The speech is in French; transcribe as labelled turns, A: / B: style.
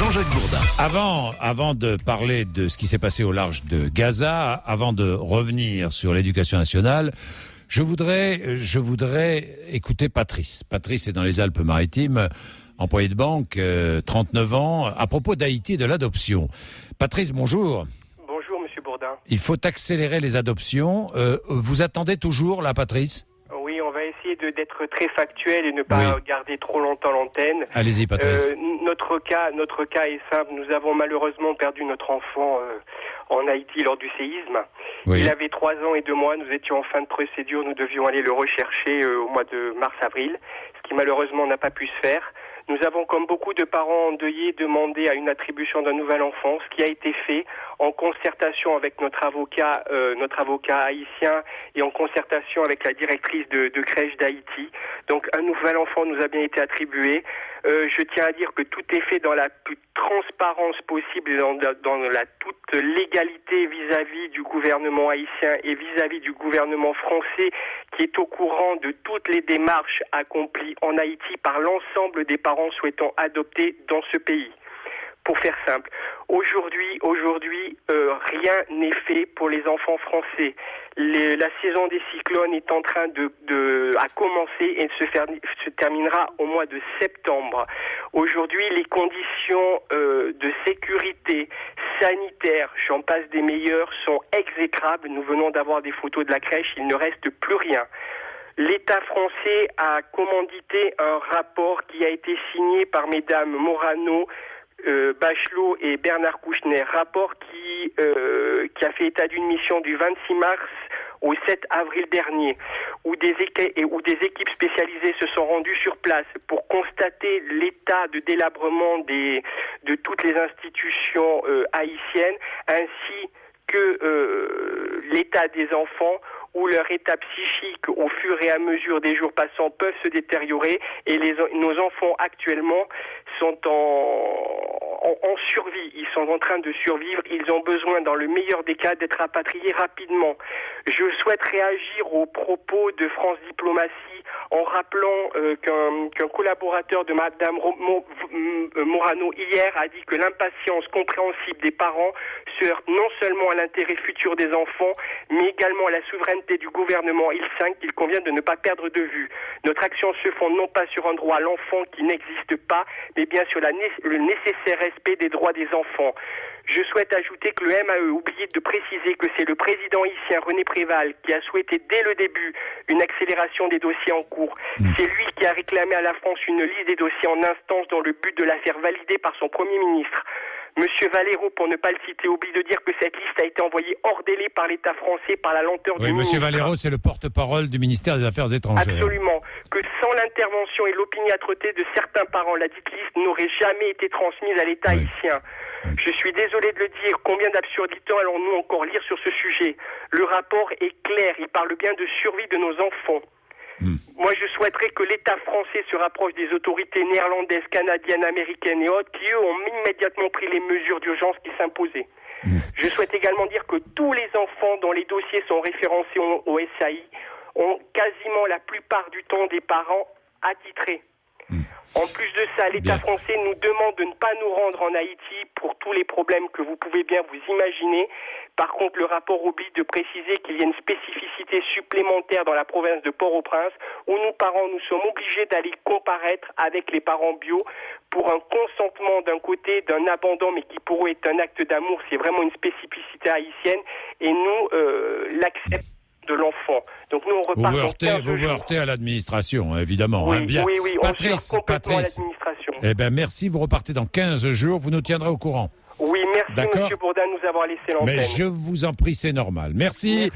A: Jean-Jacques Bourdin.
B: Avant de parler de ce qui s'est passé au large de Gaza, avant de revenir sur l'éducation nationale, je voudrais écouter Patrice. Patrice est dans les Alpes-Maritimes, employé de banque, 39 ans, à propos d'Haïti et de l'adoption. Patrice, bonjour.
C: Bonjour, monsieur Bourdin.
B: Il faut accélérer les adoptions. Vous attendez toujours, là, Patrice ?
C: Oui, on va essayer d'être très factuel et ne pas garder trop longtemps l'antenne.
B: Allez-y, Patrice.
C: Notre cas est simple. Nous avons malheureusement perdu notre enfant en Haïti lors du séisme. Oui. Il avait 3 ans et 2 mois. Nous étions en fin de procédure. Nous devions aller le rechercher au mois de mars-avril, ce qui malheureusement n'a pas pu se faire. Nous avons, comme beaucoup de parents endeuillés, demandé à une attribution d'un nouvel enfant, ce qui a été fait en concertation avec notre avocat haïtien et en concertation avec la directrice de crèche d'Haïti. Donc un nouvel enfant nous a bien été attribué. Je tiens à dire que tout est fait dans la plus transparence possible, dans la toute légalité vis-à-vis du gouvernement haïtien et vis-à-vis du gouvernement français qui est au courant de toutes les démarches accomplies en Haïti par l'ensemble des parents souhaitant adopter dans ce pays. Pour faire simple, aujourd'hui, rien n'est fait pour les enfants français. La saison des cyclones est en train à commencer et se terminera au mois de septembre. Aujourd'hui, les conditions de sécurité sanitaire, j'en passe des meilleures, sont exécrables. Nous venons d'avoir des photos de la crèche, il ne reste plus rien. L'État français a commandité un rapport qui a été signé par mesdames Morano, Bachelot et Bernard Kouchner, rapport qui a fait état d'une mission du 26 mars au 7 avril dernier, où des équipes spécialisées se sont rendues sur place pour constater l'état de délabrement de toutes les institutions haïtiennes, ainsi que l'état des enfants, où leur état psychique, au fur et à mesure des jours passants, peuvent se détériorer, et nos enfants actuellement sont en survie. Ils sont en train de survivre. Ils ont besoin, dans le meilleur des cas, d'être rapatriés rapidement. Je souhaite réagir aux propos de France Diplomatie en rappelant qu'un collaborateur de Madame Morano hier a dit que l'impatience compréhensible des parents se heurte non seulement à l'intérêt futur des enfants, mais également à la souveraineté du gouvernement Il-5 qu'il convient de ne pas perdre de vue. Notre action se fonde non pas sur un droit à l'enfant qui n'existe pas, mais bien sur le nécessaire respect des droits des enfants. Je souhaite ajouter que le MAE oublie de préciser que c'est le président haïtien René Préval qui a souhaité dès le début une accélération des dossiers en cours. C'est lui qui a réclamé à la France une liste des dossiers en instance dans le but de la faire valider par son Premier ministre. Monsieur Valero, pour ne pas le citer, oublie de dire que cette liste a été envoyée hors délai par l'État français par la lenteur du ministre.
B: Monsieur Valero, c'est le porte-parole du ministère des Affaires étrangères.
C: Absolument. Que sans l'intervention et l'opiniâtreté de certains parents, la dite liste n'aurait jamais été transmise à l'État haïtien. Je suis désolé de le dire, combien d'absurdités allons-nous encore lire sur ce sujet ? Le rapport est clair, il parle bien de survie de nos enfants. Moi, je souhaiterais que l'État français se rapproche des autorités néerlandaises, canadiennes, américaines et autres, qui, eux, ont immédiatement pris les mesures d'urgence qui s'imposaient. Je souhaite également dire que tous les enfants dont les dossiers sont référencés au SAI ont quasiment la plupart du temps des parents attitrés. En plus de ça, l'État français nous demande de ne pas nous rendre en Haïti pour tous les problèmes que vous pouvez bien vous imaginer. Par contre, le rapport oublie de préciser qu'il y a une spécificité supplémentaire dans la province de Port-au-Prince où nous, parents, nous sommes obligés d'aller comparaître avec les parents bio pour un consentement d'un côté, d'un abandon, mais qui pour eux est un acte d'amour. C'est vraiment une spécificité haïtienne et nous l'acceptons de l'enfant. Donc nous on repart.
B: Vous vous heurtez à l'administration, évidemment.
C: Oui,
B: hein, bien.
C: Oui,
B: Patrice,
C: on complètement à l'administration.
B: Eh bien, merci. Vous repartez dans 15 jours. Vous nous tiendrez au courant.
C: Oui, merci, Monsieur Bourdin, de nous avoir laissé l'antenne.
B: Mais je vous en prie, c'est normal. Merci.